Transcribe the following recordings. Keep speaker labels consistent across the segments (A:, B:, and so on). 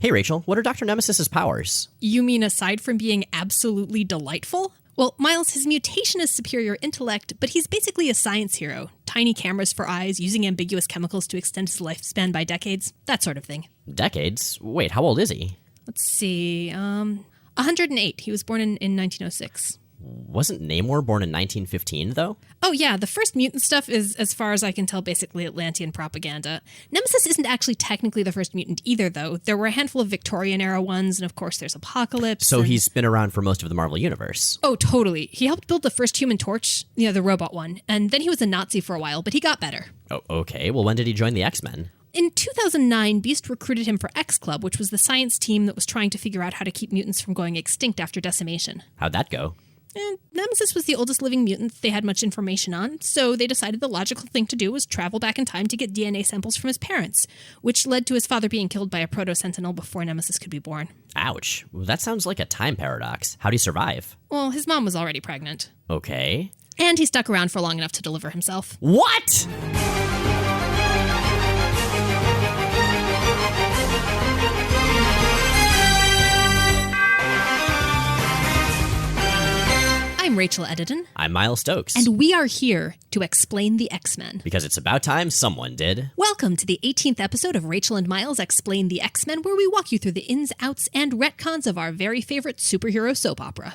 A: Hey, Rachel, what are Dr. Nemesis's powers?
B: You mean aside from being absolutely delightful? Well, Miles, his mutation is superior intellect, but he's basically a science hero. Tiny cameras for eyes, using ambiguous chemicals to extend his lifespan by decades, that sort of thing.
A: Decades? Wait, how old is he?
B: Let's see, 108. He was born in 1906.
A: Wasn't Namor born in 1915, though?
B: Oh yeah, the first mutant stuff is, as far as I can tell, basically Atlantean propaganda. Nemesis isn't actually technically the first mutant either, though. There were a handful of Victorian-era ones, and of course there's Apocalypse.
A: So he's been around for most of the Marvel Universe.
B: Oh, totally. He helped build the first Human Torch, the robot one, and then he was a Nazi for a while, but he got better.
A: Oh, okay. Well, when did he join the X-Men?
B: In 2009, Beast recruited him for X-Club, which was the science team that was trying to figure out how to keep mutants from going extinct after decimation.
A: How'd that go?
B: Nemesis was the oldest living mutant they had much information on, so they decided the logical thing to do was travel back in time to get DNA samples from his parents, which led to his father being killed by a proto-sentinel before Nemesis could be born.
A: Ouch. Well, that sounds like a time paradox. How'd he survive?
B: Well, his mom was already pregnant.
A: Okay.
B: And he stuck around for long enough to deliver himself.
A: What?!
B: I'm Rachel Edidin.
A: I'm Miles Stokes.
B: And we are here to explain the X-Men.
A: Because it's about time someone did.
B: Welcome to the 18th episode of Rachel and Miles Explain the X-Men, where we walk you through the ins, outs, and retcons of our very favorite superhero soap opera.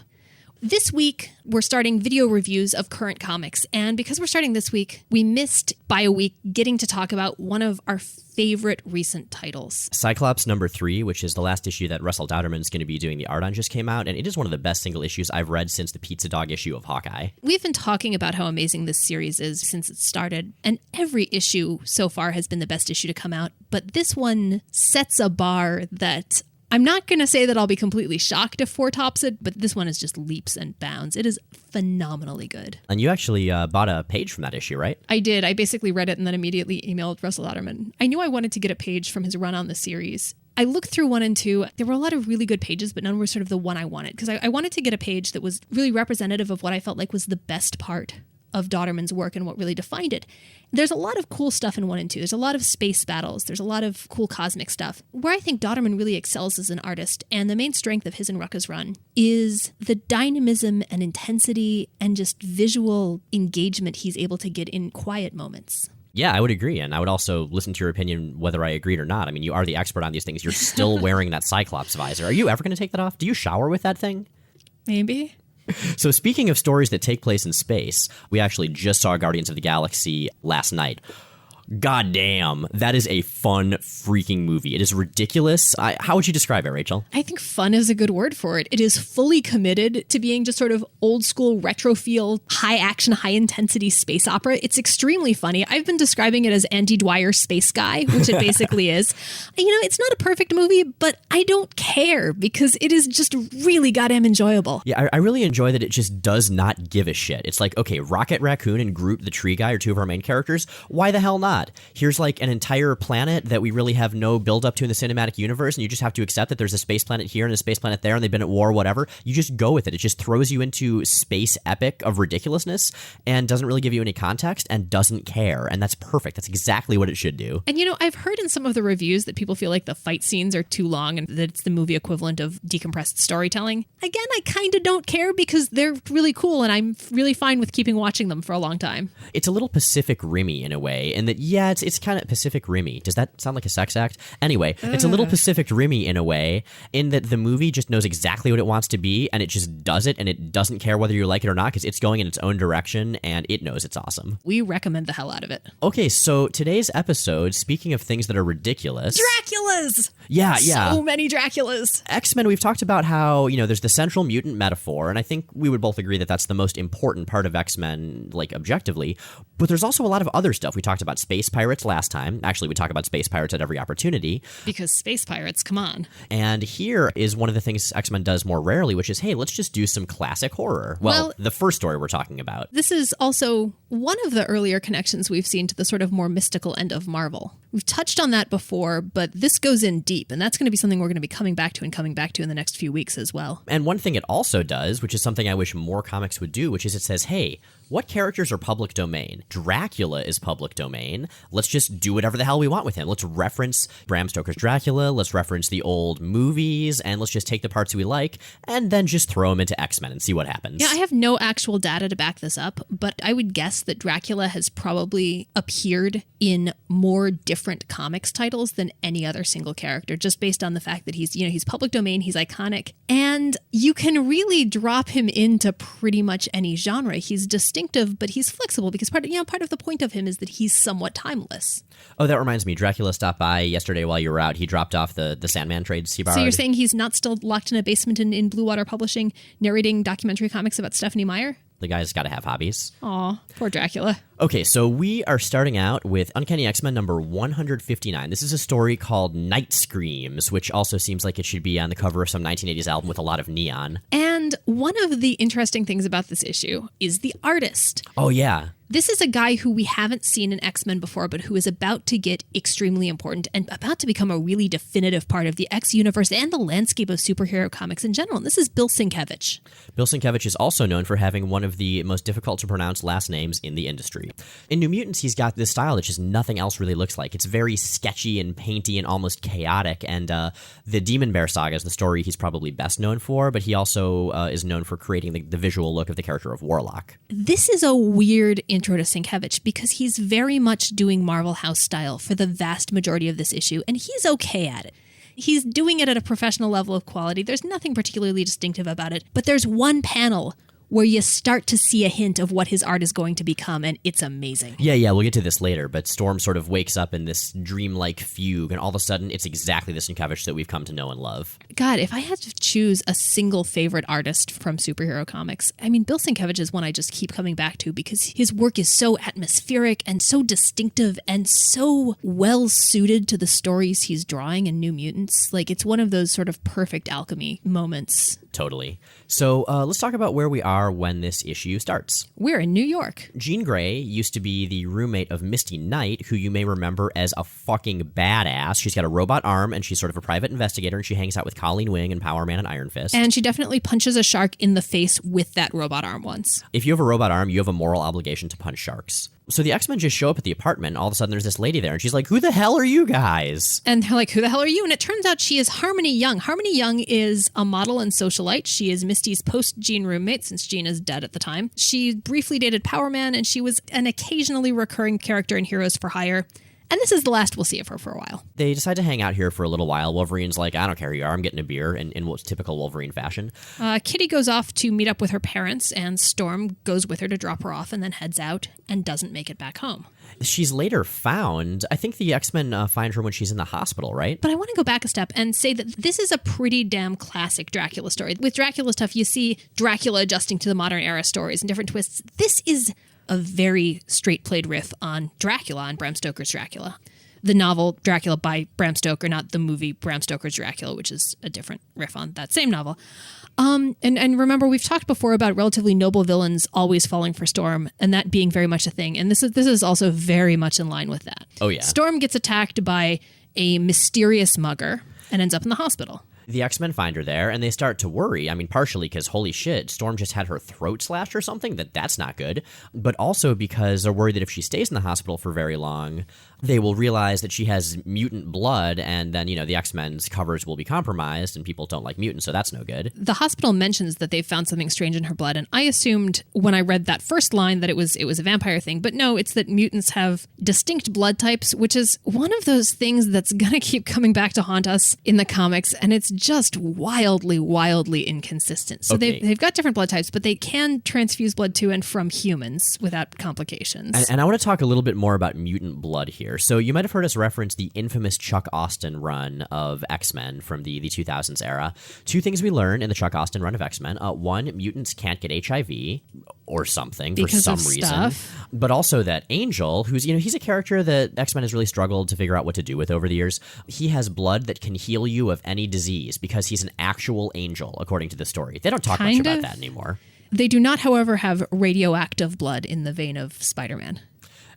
B: This week, we're starting video reviews of current comics, and because we're starting this week, we missed by a week getting to talk about one of our favorite recent titles.
A: Cyclops #3, which is the last issue that Russell Dauterman's going to be doing the art on, just came out, and it is one of the best single issues I've read since the Pizza Dog issue of Hawkeye.
B: We've been talking about how amazing this series is since it started, and every issue so far has been the best issue to come out, but this one sets a bar that I'm not going to say that I'll be completely shocked if 4 tops it, but this one is just leaps and bounds. It is phenomenally good.
A: And you actually bought a page from that issue, right?
B: I did. I basically read it and then immediately emailed Russell Dauterman. I knew I wanted to get a page from his run on the series. I looked through 1 and 2. There were a lot of really good pages, but none were sort of the one I wanted, because I wanted to get a page that was really representative of what I felt like was the best part of Dauterman's work and what really defined it. There's a lot of cool stuff in 1 and 2. There's a lot of space battles. There's a lot of cool cosmic stuff. Where I think Dauterman really excels as an artist, and the main strength of his and Rucka's run, is the dynamism and intensity and just visual engagement he's able to get in quiet moments.
A: Yeah, I would agree, and I would also listen to your opinion whether I agreed or not. I mean, you are the expert on these things. You're still wearing that Cyclops visor. Are you ever going to take that off? Do you shower with that thing?
B: Maybe.
A: So speaking of stories that take place in space, we actually just saw Guardians of the Galaxy last night. God damn, that is a fun freaking movie. It is ridiculous. How would you describe it, Rachel?
B: I think fun is a good word for it. It is fully committed to being just sort of old school retro feel, high action, high intensity space opera. It's extremely funny. I've been describing it as Andy Dwyer Space Guy, which it basically is. It's not a perfect movie, but I don't care because it is just really goddamn enjoyable.
A: Yeah, I really enjoy that it just does not give a shit. It's like, okay, Rocket Raccoon and Groot the Tree Guy are 2 of our main characters. Why the hell not? Here's like an entire planet that we really have no build up to in the cinematic universe, and you just have to accept that there's a space planet here and a space planet there, and they've been at war, whatever. You just go with it. It just throws you into space epic of ridiculousness and doesn't really give you any context and doesn't care. And that's perfect. That's exactly what it should do.
B: And I've heard in some of the reviews that people feel like the fight scenes are too long and that it's the movie equivalent of decompressed storytelling. Again, I kind of don't care because they're really cool and I'm really fine with keeping watching them for a long time.
A: It's a little Pacific Rimmy in a way, in that, yeah, it's kind of Pacific Rimmy. Does that sound like a sex act? Anyway, it's a little Pacific Rimmy in a way, in that the movie just knows exactly what it wants to be, and it just does it, and it doesn't care whether you like it or not, because it's going in its own direction, and it knows it's awesome.
B: We recommend the hell out of it.
A: Okay, so today's episode, speaking of things that are ridiculous...
B: Draculas!
A: Yeah.
B: So many Draculas.
A: X-Men, we've talked about how, there's the central mutant metaphor, and I think we would both agree that that's the most important part of X-Men, like, objectively, but there's also a lot of other stuff. We talked about space pirates last time. Actually, we talk about space pirates at every opportunity.
B: Because space pirates, come on.
A: And here is one of the things X-Men does more rarely, which is, hey, let's just do some classic horror. Well, the first story we're talking about.
B: This is also one of the earlier connections we've seen to the sort of more mystical end of Marvel. We've touched on that before, but this goes in deep, and that's going to be something we're going to be coming back to in the next few weeks as well.
A: And one thing it also does, which is something I wish more comics would do, which is it says, hey, What characters are public domain? Dracula is public domain. Let's just do whatever the hell we want with him. Let's reference Bram Stoker's Dracula, let's reference the old movies, and let's just take the parts we like and then just throw them into X-Men and see what happens.
B: Yeah, I have no actual data to back this up, but I would guess that Dracula has probably appeared in more different comics titles than any other single character, just based on the fact that he's public domain, he's iconic, and you can really drop him into pretty much any genre. He's distinctive, but he's flexible because part of the point of him is that he's somewhat timeless.
A: Oh, that reminds me. Dracula stopped by yesterday while you were out. He dropped off the Sandman trades he borrowed.
B: So you're saying he's not still locked in a basement in Blue Water Publishing narrating documentary comics about Stephanie Meyer?
A: The guy's got to have hobbies.
B: Aw, poor Dracula.
A: Okay, so we are starting out with Uncanny X-Men number 159. This is a story called Night Screams, which also seems like it should be on the cover of some 1980s album with a lot of neon.
B: And one of the interesting things about this issue is the artist.
A: Oh, yeah.
B: This is a guy who we haven't seen in X-Men before, but who is about to get extremely important and about to become a really definitive part of the X universe and the landscape of superhero comics in general. And this is Bill Sienkiewicz.
A: Bill Syncovich is also known for having one of the most difficult to pronounce last names in the industry. In New Mutants, he's got this style that just nothing else really looks like. It's very sketchy and painty and almost chaotic. And the Demon Bear saga is the story he's probably best known for, but he also is known for creating the visual look of the character of Warlock.
B: This is a weird intro to Sienkiewicz because he's very much doing Marvel House style for the vast majority of this issue, and he's okay at it. He's doing it at a professional level of quality. There's nothing particularly distinctive about it, but there's one panel where you start to see a hint of what his art is going to become, and it's amazing.
A: Yeah, we'll get to this later, but Storm sort of wakes up in this dreamlike fugue, and all of a sudden, it's exactly the Sienkiewicz that we've come to know and love.
B: God, if I had to choose a single favorite artist from superhero comics, I mean, Bill Sienkiewicz is one I just keep coming back to because his work is so atmospheric and so distinctive and so well-suited to the stories he's drawing in New Mutants. Like, it's one of those sort of perfect alchemy moments.
A: Totally. So let's talk about where we are when this issue starts.
B: We're in New York.
A: Jean Grey used to be the roommate of Misty Knight, who you may remember as a fucking badass. She's got a robot arm, and she's sort of a private investigator, and she hangs out with Colleen Wing and Power Man and Iron Fist.
B: And she definitely punches a shark in the face with that robot arm once.
A: If you have a robot arm, you have a moral obligation to punch sharks. So the X-Men just show up at the apartment, and all of a sudden there's this lady there, and she's like, who the hell are you guys?
B: And they're like, who the hell are you? And it turns out she is Harmony Young. Harmony Young is a model and socialite. She is Misty's post-Jean roommate, since Jean is dead at the time. She briefly dated Power Man, and she was an occasionally recurring character in Heroes for Hire. And this is the last we'll see of her for a while.
A: They decide to hang out here for a little while. Wolverine's like, I don't care who you are, I'm getting a beer, in what's typical Wolverine fashion.
B: Kitty goes off to meet up with her parents, and Storm goes with her to drop her off and then heads out and doesn't make it back home.
A: She's later found. I think the X-Men find her when she's in the hospital, right?
B: But I want to go back a step and say that this is a pretty damn classic Dracula story. With Dracula stuff, you see Dracula adjusting to the modern era stories and different twists. This is a very straight-played riff on Dracula, on Bram Stoker's Dracula. The novel Dracula by Bram Stoker, not the movie Bram Stoker's Dracula, which is a different riff on that same novel. And remember, we've talked before about relatively noble villains always falling for Storm, and that being very much a thing. And this is also very much in line with that.
A: Oh, yeah.
B: Storm gets attacked by a mysterious mugger and ends up in the hospital.
A: The X-Men find her there, and they start to worry. I mean, partially because, holy shit, Storm just had her throat slashed or something. That's not good. But also because they're worried that if she stays in the hospital for very long, they will realize that she has mutant blood, and then, the X-Men's covers will be compromised, and people don't like mutants, so that's no good.
B: The hospital mentions that they found something strange in her blood, and I assumed when I read that first line that it was a vampire thing. But no, it's that mutants have distinct blood types, which is one of those things that's gonna keep coming back to haunt us in the comics, and it's just wildly, wildly inconsistent. So
A: okay.
B: they've got different blood types, but they can transfuse blood to and from humans without complications.
A: And I want to talk a little bit more about mutant blood here. So you might have heard us reference the infamous Chuck Austen run of X-Men from the 2000s era. Two things we learn in the Chuck Austen run of X-Men. One, mutants can't get HIV or something
B: because
A: for some reason.
B: Stuff.
A: But also that Angel, who's, he's a character that X-Men has really struggled to figure out what to do with over the years. He has blood that can heal you of any disease because he's an actual angel, according to the story. They don't talk much about that anymore.
B: They do not, however, have radioactive blood in the vein of Spider-Man.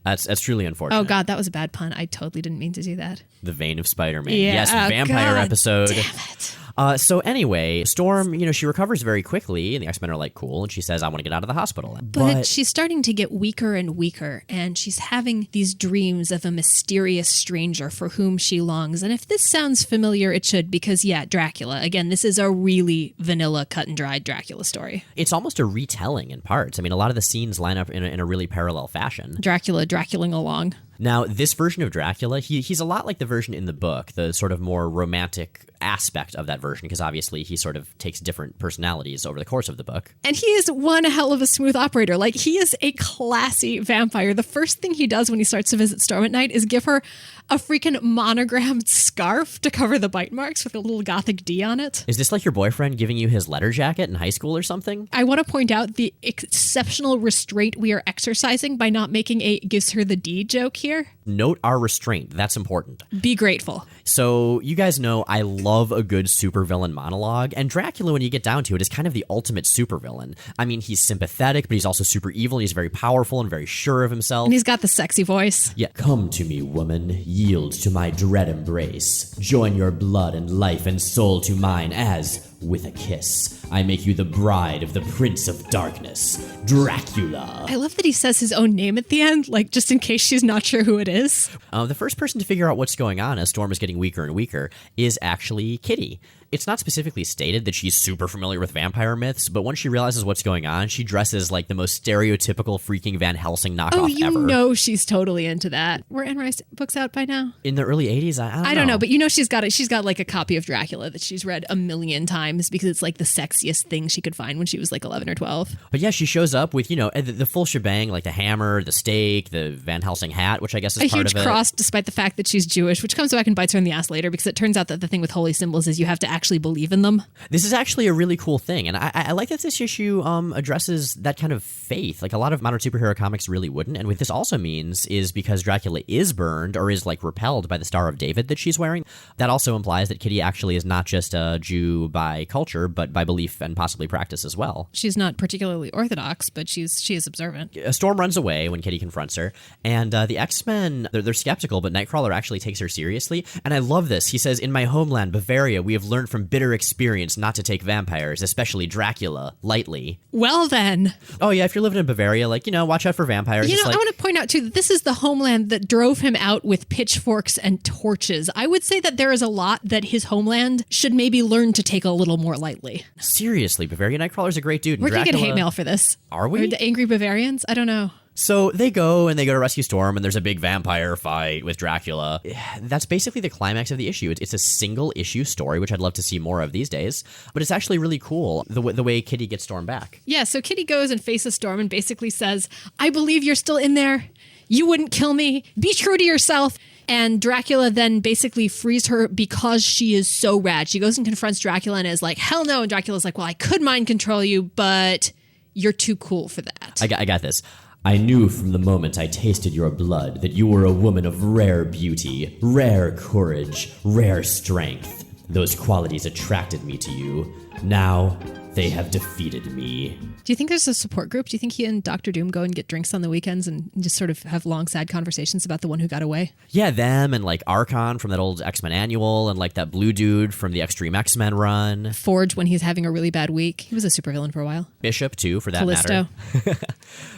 A: That's truly unfortunate.
B: Oh, God, that was a bad pun. I totally didn't mean to do that.
A: The vein of Spider-Man.
B: Yeah,
A: yes, vampire
B: God,
A: episode.
B: Damn it.
A: So anyway, Storm, she recovers very quickly, and the X-Men are like, cool, and she says, I want to get out of the hospital.
B: But she's starting to get weaker and weaker, and she's having these dreams of a mysterious stranger for whom she longs. And if this sounds familiar, it should, because, Dracula. Again, this is a really vanilla, cut-and-dried Dracula story.
A: It's almost a retelling in parts. I mean, a lot of the scenes line up in a really parallel fashion.
B: Draculaing along.
A: Now, this version of Dracula, he's a lot like the version in the book, the sort of more romantic aspect of that version, because obviously he sort of takes different personalities over the course of the book.
B: And he is one hell of a smooth operator. Like, he is a classy vampire. The first thing he does when he starts to visit Storm at night is give her a freaking monogrammed scarf to cover the bite marks with a little gothic D on it.
A: Is this like your boyfriend giving you his letter jacket in high school or something?
B: I want to point out the exceptional restraint we are exercising by not making a gives her the D joke here.
A: Note our restraint. That's important.
B: Be grateful.
A: So you guys know I love a good supervillain monologue, and Dracula, when you get down to it, is kind of the ultimate supervillain. I mean, he's sympathetic, but he's also super evil, and he's very powerful and very sure of himself.
B: And he's got the sexy voice.
A: Yeah. Come to me, woman. Yield to my dread embrace. Join your blood and life and soul to mine as, with a kiss, I make you the bride of the Prince of Darkness, Dracula.
B: I love that he says his own name at the end, like just in case she's not sure who it is.
A: The first person to figure out what's going on as Storm is getting weaker and weaker is actually Kitty. It's not specifically stated that she's super familiar with vampire myths, but once she realizes what's going on, she dresses like the most stereotypical freaking Van Helsing knockoff ever.
B: Oh, you know she's totally into that. Were Anne Rice books out by now?
A: In the early 80s? I don't know.
B: But she's got it. She's got like a copy of Dracula that she's read a million times because it's like the sexiest thing she could find when she was like 11 or 12.
A: But yeah, she shows up with, the full shebang, like the hammer, the stake, the Van Helsing hat, which I guess is part of it.
B: A huge cross, despite the fact that she's Jewish, which comes back and bites her in the ass later because it turns out that the thing with holy symbols is you have to actually believe in them.
A: This is actually a really cool thing, and I like that this issue addresses that kind of faith. Like a lot of modern superhero comics really wouldn't, and what this also means is because Dracula is burned or is like repelled by the Star of David that she's wearing, that also implies that Kitty actually is not just a Jew by culture, but by belief and possibly practice as well.
B: She's not particularly orthodox, but she is observant.
A: Storm runs away when Kitty confronts her, and the X-Men, they're skeptical, but Nightcrawler actually takes her seriously, and I love this. He says, in my homeland, Bavaria, we have learned from bitter experience not to take vampires, especially Dracula, lightly.
B: Well then.
A: Oh yeah, if you're living in Bavaria, watch out for vampires.
B: I want to point out too that this is the homeland that drove him out with pitchforks and torches. I would say that there is a lot that his homeland should maybe learn to take a little more lightly.
A: Seriously, Bavaria Nightcrawler's a great dude.
B: We're going to get hate mail for this.
A: Are we?
B: Or the angry Bavarians? I don't know.
A: So they go to rescue Storm, and there's a big vampire fight with Dracula. That's basically the climax of the issue. It's a single issue story, which I'd love to see more of these days. But it's actually really cool, the way Kitty gets Storm back.
B: Yeah, so Kitty goes and faces Storm and basically says, I believe you're still in there. You wouldn't kill me. Be true to yourself. And Dracula then basically frees her because she is so rad. She goes and confronts Dracula and is like, hell no. And Dracula's like, well, I could mind control you, but you're too cool for that.
A: I got this. I knew from the moment I tasted your blood that you were a woman of rare beauty, rare courage, rare strength. Those qualities attracted me to you. Now, they have defeated me.
B: Do you think there's a support group? Do you think he and Dr. Doom go and get drinks on the weekends and just sort of have long, sad conversations about the one who got away?
A: Yeah, them and Archon from that old X-Men annual and that blue dude from the Extreme X-Men run.
B: Forge when he's having a really bad week. He was a supervillain for a while.
A: Bishop, too, for that
B: Callisto.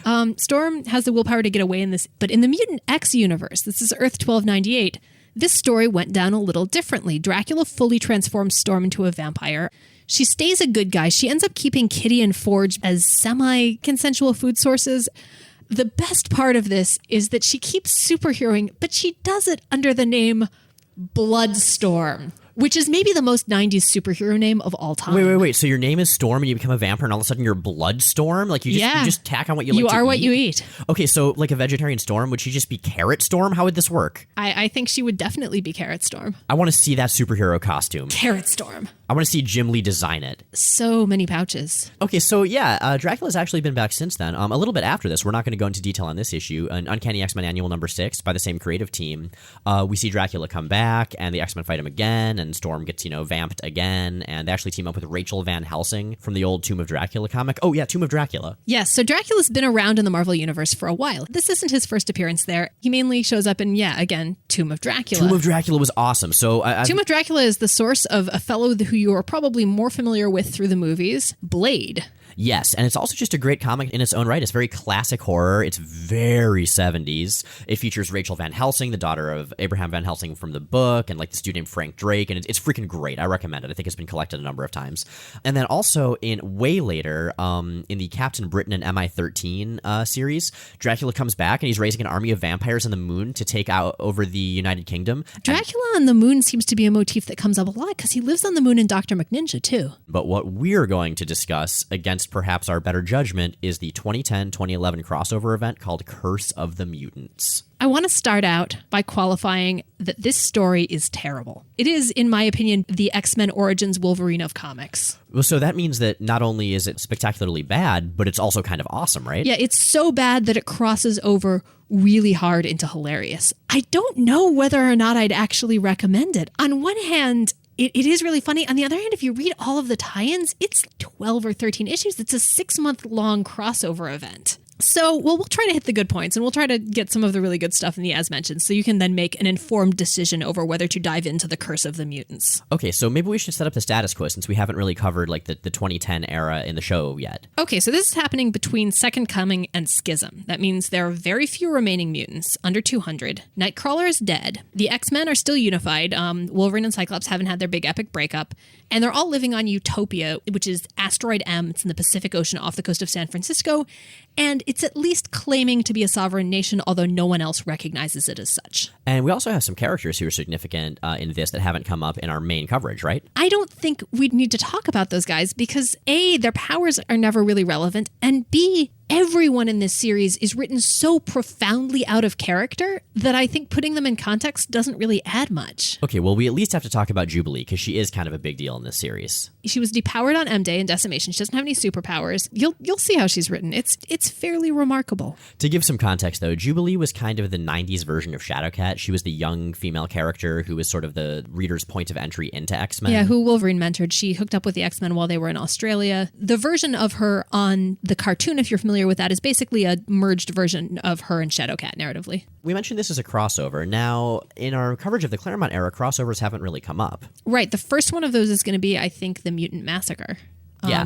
A: matter.
B: Storm has the willpower to get away in this, but in the Mutant X universe, this is Earth 1298, this story went down a little differently. Dracula fully transforms Storm into a vampire. She stays a good guy. She ends up keeping Kitty and Forge as semi-consensual food sources. The best part of this is that she keeps superheroing, but she does it under the name Bloodstorm, which is maybe the most 90s superhero name of all time.
A: Wait. So your name is Storm and you become a vampire and all of a sudden you're Bloodstorm? You just tack on what you like to eat?
B: You are what you eat.
A: Okay, so like a vegetarian Storm, would she just be Carrot Storm? How would this work?
B: I think she would definitely be Carrot Storm.
A: I want to see that superhero costume.
B: Carrot Storm.
A: I want to see Jim Lee design it.
B: So many pouches.
A: Okay, so yeah, Dracula's actually been back since then. A little bit after this, we're not going to go into detail on this issue. An Uncanny X-Men Annual number 6 by the same creative team. We see Dracula come back, and the X-Men fight him again, and when Storm gets, vamped again, and they actually team up with Rachel Van Helsing from the old Tomb of Dracula comic. Oh, yeah, Tomb of Dracula.
B: Yes, so Dracula's been around in the Marvel Universe for a while. This isn't his first appearance there. He mainly shows up in, again, Tomb of Dracula.
A: Tomb of Dracula was awesome. So
B: Tomb of Dracula is the source of a fellow who you are probably more familiar with through the movies, Blade.
A: Yes, and it's also just a great comic in its own right. It's very classic horror. It's very 70s. It features Rachel Van Helsing, the daughter of Abraham Van Helsing from the book, and this dude named Frank Drake, and it's freaking great. I recommend it. I think it's been collected a number of times. And then also in way later, in the Captain Britain and MI-13 series, Dracula comes back and he's raising an army of vampires on the moon to take out over the United Kingdom.
B: Dracula on the moon seems to be a motif that comes up a lot because he lives on the moon in Dr. McNinja too.
A: But what we're going to discuss against perhaps our better judgment is the 2010-2011 crossover event called Curse of the Mutants.
B: I want to start out by qualifying that this story is terrible. It is, in my opinion, the X-Men Origins Wolverine of comics.
A: Well, so that means that not only is it spectacularly bad, but it's also kind of awesome, right?
B: Yeah, it's so bad that it crosses over really hard into hilarious. I don't know whether or not I'd actually recommend it. On one hand, it is really funny. On the other hand, if you read all of the tie-ins, it's 12 or 13 issues. It's a 6-month-long crossover event. So, we'll try to hit the good points, and we'll try to get some of the really good stuff in the as mentioned, so you can then make an informed decision over whether to dive into the Curse of the Mutants.
A: Okay, so maybe we should set up the status quo, since we haven't really covered the 2010 era in the show yet.
B: Okay, so this is happening between Second Coming and Schism. That means there are very few remaining mutants, under 200. Nightcrawler is dead. The X-Men are still unified. Wolverine and Cyclops haven't had their big epic breakup. And they're all living on Utopia, which is Asteroid M. It's in the Pacific Ocean off the coast of San Francisco. And it's at least claiming to be a sovereign nation, although no one else recognizes it as such.
A: And we also have some characters who are significant in this that haven't come up in our main coverage, right?
B: I don't think we'd need to talk about those guys because A, their powers are never really relevant, and B, everyone in this series is written so profoundly out of character that I think putting them in context doesn't really add much.
A: Okay, well, we at least have to talk about Jubilee, because she is kind of a big deal in this series.
B: She was depowered on M-Day in Decimation. She doesn't have any superpowers. You'll see how she's written. It's fairly remarkable.
A: To give some context, though, Jubilee was kind of the 90s version of Shadowcat. She was the young female character who was sort of the reader's point of entry into X-Men.
B: Yeah, who Wolverine mentored. She hooked up with the X-Men while they were in Australia. The version of her on the cartoon, if you're familiar with that, is basically a merged version of her and Shadowcat narratively.
A: We mentioned this as a crossover. Now, in our coverage of the Claremont era, crossovers haven't really come up.
B: Right. The first one of those is going to be, I think, the Mutant Massacre.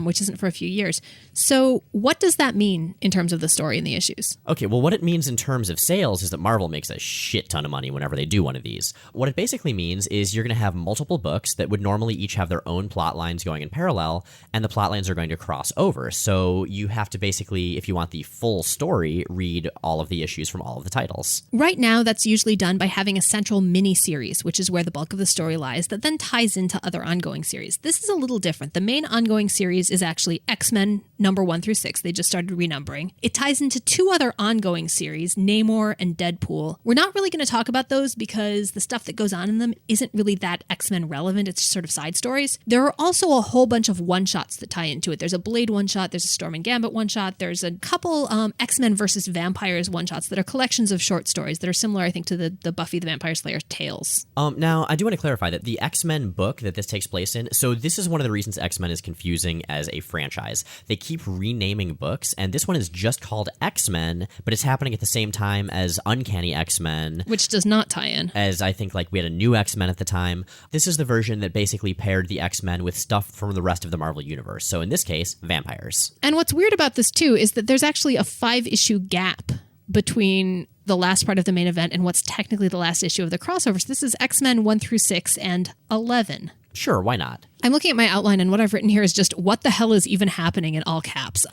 B: Which isn't for a few years. So what does that mean in terms of the story and the issues?
A: Okay, well, what it means in terms of sales is that Marvel makes a shit ton of money whenever they do one of these. What it basically means is you're going to have multiple books that would normally each have their own plot lines going in parallel, and the plot lines are going to cross over. So you have to basically, if you want the full story, read all of the issues from all of the titles.
B: Right now, that's usually done by having a central mini-series, which is where the bulk of the story lies, that then ties into other ongoing series. This is a little different. The main ongoing series is actually X-Men number 1 through 6. They just started renumbering. It ties into 2 other ongoing series, Namor and Deadpool. We're not really going to talk about those because the stuff that goes on in them isn't really that X-Men relevant. It's sort of side stories. There are also a whole bunch of one-shots that tie into it. There's a Blade one-shot. There's a Storm and Gambit one-shot. There's a couple X-Men versus Vampires one-shots that are collections of short stories that are similar, I think, to the Buffy the Vampire Slayer tales.
A: Now, I do want to clarify that the X-Men book that this takes place in, so this is one of the reasons X-Men is confusing as a franchise. They keep renaming books, and this one is just called X-Men, but it's happening at the same time as Uncanny X-Men,
B: which does not tie in.
A: As I think we had a new X-Men at the time. This is the version that basically paired the X-Men with stuff from the rest of the Marvel Universe. So in this case, vampires.
B: And what's weird about this too is that there's actually a 5-issue gap between the last part of the main event and what's technically the last issue of the crossover. So this is X-Men 1 through 6 and 11.
A: Sure, why not?
B: I'm looking at my outline, and what I've written here is just, what the hell is even happening in all caps?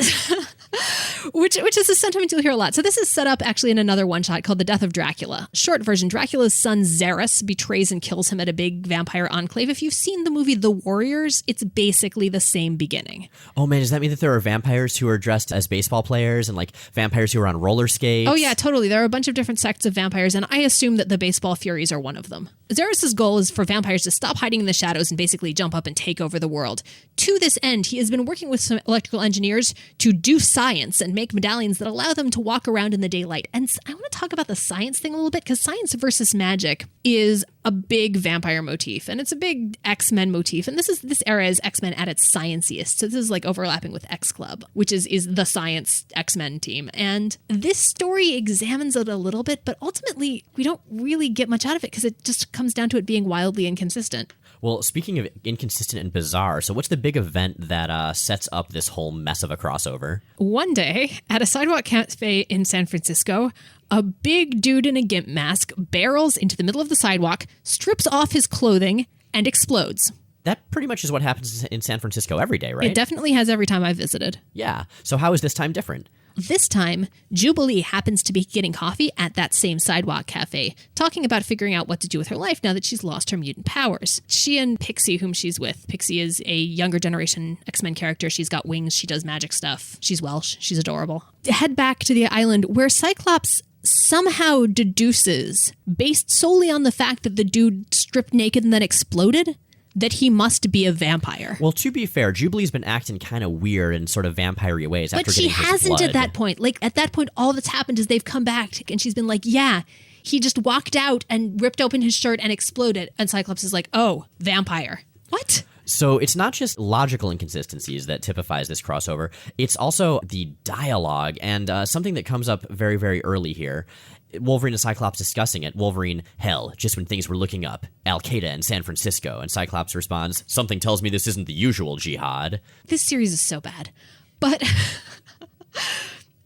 B: which is a sentiment you'll hear a lot. So this is set up actually in another one-shot called The Death of Dracula. Short version, Dracula's son Xerus betrays and kills him at a big vampire enclave. If you've seen the movie The Warriors, it's basically the same beginning.
A: Oh man, does that mean that there are vampires who are dressed as baseball players and vampires who are on roller skates?
B: Oh yeah, totally. There are a bunch of different sects of vampires, and I assume that the baseball furies are one of them. Xerus' goal is for vampires to stop hiding in the shadows and basically jump up and take over the world. To this end, he has been working with some electrical engineers to do science and and make medallions that allow them to walk around in the daylight. And I want to talk about the science thing a little bit, because science versus magic is a big vampire motif, and it's a big X-Men motif. And this era is X-Men at its scienciest. So this is like overlapping with X-Club, which is the science X-Men team. And this story examines it a little bit, but ultimately we don't really get much out of it because it just comes down to it being wildly inconsistent.
A: Well, speaking of inconsistent and bizarre, so what's the big event that sets up this whole mess of a crossover?
B: One day, at a sidewalk cafe in San Francisco, a big dude in a gimp mask barrels into the middle of the sidewalk, strips off his clothing, and explodes.
A: That pretty much is what happens in San Francisco every day, right?
B: It definitely has every time I've visited.
A: Yeah. So how is this time different?
B: This time, Jubilee happens to be getting coffee at that same sidewalk cafe, talking about figuring out what to do with her life now that she's lost her mutant powers. She and Pixie, whom she's with. Pixie is a younger generation X-Men character. She's got wings. She does magic stuff. She's Welsh. She's adorable. Head back to the island where Cyclops somehow deduces, based solely on the fact that the dude stripped naked and then exploded, that he must be a vampire.
A: Well, to be fair, Jubilee's been acting kind of weird in sort of vampire-y ways after getting his blood.
B: But she hasn't at that point. Like, at that point, all that's happened is they've come back, and she's been like, yeah, he just walked out and ripped open his shirt and exploded. And Cyclops is like, oh, vampire. What?
A: So it's not just logical inconsistencies that typifies this crossover. It's also the dialogue, and something that comes up very, very early here. Wolverine and Cyclops discussing it. Wolverine, hell, just when things were looking up. Al-Qaeda in San Francisco. And Cyclops responds, something tells me this isn't the usual jihad.
B: This series is so bad. But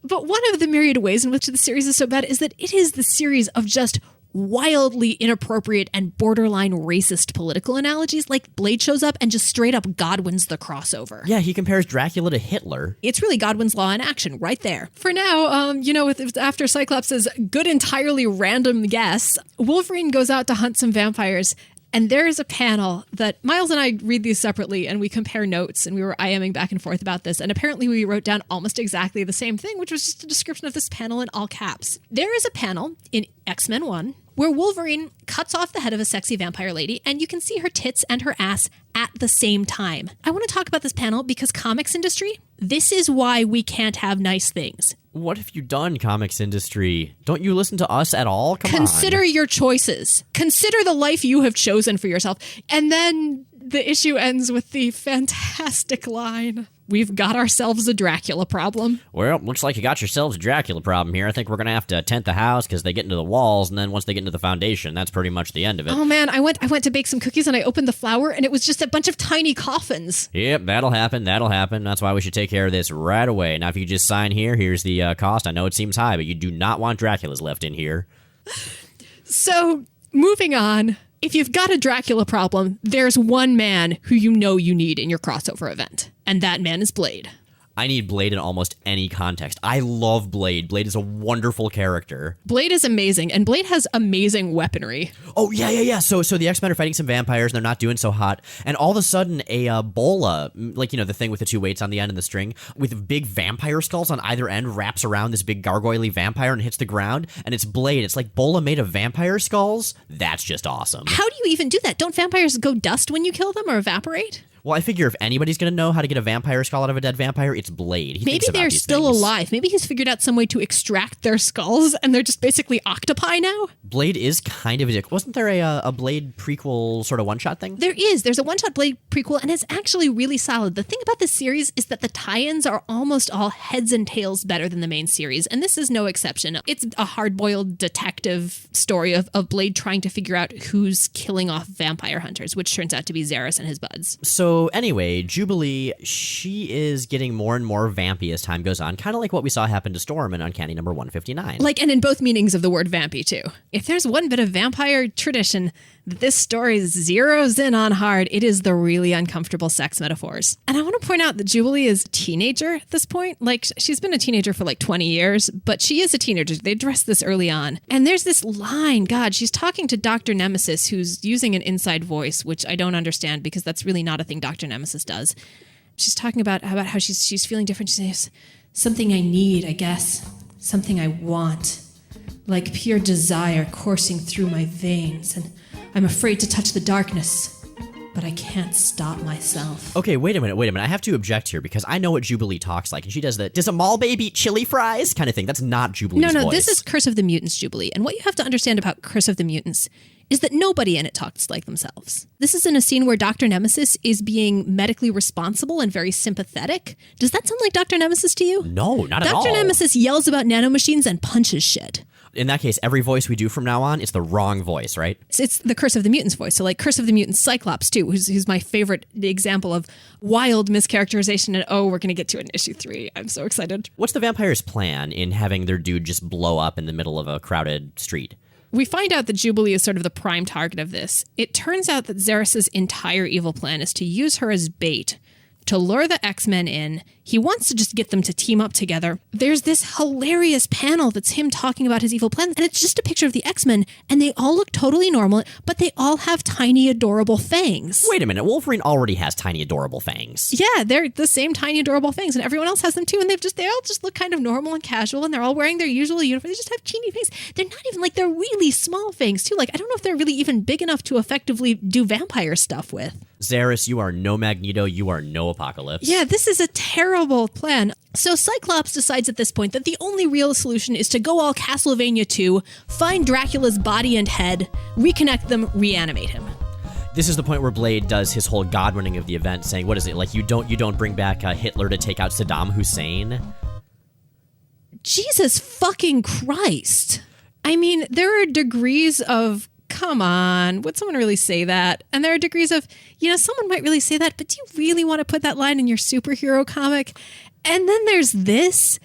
B: one of the myriad ways in which the series is so bad is that it is the series of just wildly inappropriate and borderline racist political analogies. Like Blade shows up and just straight up Godwins the crossover.
A: Yeah, he compares Dracula to Hitler.
B: It's really Godwin's Law in action right there. For now, after Cyclops' good entirely random guess, Wolverine goes out to hunt some vampires. And there is a panel that Miles and I read these separately, and we compare notes, and we were IMing back and forth about this. And apparently we wrote down almost exactly the same thing, which was just a description of this panel in all caps. There is a panel in X-Men 1 where Wolverine cuts off the head of a sexy vampire lady, and you can see her tits and her ass at the same time. I want to talk about this panel because comics industry, this is why we can't have nice things.
A: What have you done, comics industry? Don't you listen to us at all?
B: Consider your choices. Consider the life you have chosen for yourself. And then the issue ends with the fantastic line, we've got ourselves a Dracula problem.
A: Well, looks like you got yourselves a Dracula problem here. I think we're going to have to tent the house because they get into the walls, and then once they get into the foundation, that's pretty much the end of it.
B: Oh man, I went to bake some cookies and I opened the flour and it was just a bunch of tiny coffins.
A: Yep, that'll happen. That's why we should take care of this right away. Now, if you just sign here, here's the cost. I know it seems high, but you do not want Draculas left in here.
B: So, moving on. If you've got a Dracula problem, there's one man who you know you need in your crossover event, and that man is Blade.
A: I need Blade in almost any context. I love Blade. Blade is a wonderful character.
B: Blade is amazing, and Blade has amazing weaponry.
A: Oh, yeah. So the X-Men are fighting some vampires, and they're not doing so hot, and all of a sudden, a bola, like, the thing with the two weights on the end and the string, with big vampire skulls on either end, wraps around this big gargoyle-y vampire and hits the ground, and it's Blade. It's like bola made of vampire skulls. That's just awesome.
B: How do you even do that? Don't vampires go dust when you kill them or evaporate?
A: Well, I figure if anybody's going to know how to get a vampire skull out of a dead vampire, it's Blade.
B: Maybe they're still alive. Maybe he's figured out some way to extract their skulls, and they're just basically octopi now.
A: Blade is kind of a dick. Wasn't there a Blade prequel sort of one-shot thing?
B: There is. There's a one-shot Blade prequel, and it's actually really solid. The thing about this series is that the tie-ins are almost all heads and tails better than the main series, and this is no exception. It's a hard-boiled detective story of Blade trying to figure out who's killing off vampire hunters, which turns out to be Xeris and his buds.
A: So anyway, Jubilee, she is getting more and more vampy as time goes on, kind of like what we saw happen to Storm in Uncanny number 159.
B: And in both meanings of the word vampy, too. If there's one bit of vampire tradition that this story zeroes in on hard, it is the really uncomfortable sex metaphors. And I want to point out that Jubilee is a teenager at this point. She's been a teenager for 20 years, but she is a teenager. They address this early on. And there's this line, God, she's talking to Dr. Nemesis, who's using an inside voice, which I don't understand because that's really not a thing Dr. Nemesis does. She's talking about how she's feeling different. She says, something I need, I guess. Something I want. Like pure desire coursing through my veins. And I'm afraid to touch the darkness. but I can't stop myself.
A: Okay, wait a minute. I have to object here because I know what Jubilee talks like, and she does the "does a mall babe eat chili fries" kind of thing. That's not Jubilee's voice.
B: No, this is Curse of the Mutants Jubilee. And what you have to understand about Curse of the Mutants is that nobody in it talks like themselves. This is in a scene where Dr. Nemesis is being medically responsible and very sympathetic. Does that sound like Dr. Nemesis to you?
A: No, not at all.
B: Dr. Nemesis yells about nanomachines and punches shit.
A: In that case, every voice we do from now on, it's the wrong voice, right?
B: It's the Curse of the Mutants voice. So like Curse of the Mutants Cyclops, too, who's my favorite example of wild mischaracterization. And we're going to get to it in issue 3. I'm so excited.
A: What's the vampire's plan in having their dude just blow up in the middle of a crowded street?
B: We find out that Jubilee is sort of the prime target of this. It turns out that Xeris' entire evil plan is to use her as bait to lure the X-Men in. He wants to just get them to team up together. There's this hilarious panel that's him talking about his evil plan, and it's just a picture of the X-Men, and they all look totally normal, but they all have tiny, adorable fangs.
A: Wait a minute, Wolverine already has tiny, adorable fangs.
B: Yeah, they're the same tiny, adorable fangs, and everyone else has them too, and they all just look kind of normal and casual, and they're all wearing their usual uniform. They just have teeny fangs. They're not even, like, they're really small fangs too. Like, I don't know if they're really even big enough to effectively do vampire stuff with.
A: Xeris, you are no Magneto, you are no Apocalypse.
B: Yeah, this is a terrible plan. So Cyclops decides at this point that the only real solution is to go all Castlevania 2, find Dracula's body and head, reconnect them, reanimate him.
A: This is the point where Blade does his whole Godwinning of the event, saying, what is it, like you don't bring back Hitler to take out Saddam Hussein?
B: Jesus fucking Christ. I mean, there are degrees of, come on, would someone really say that? And there are degrees of, someone might really say that, but do you really want to put that line in your superhero comic? And then there's this.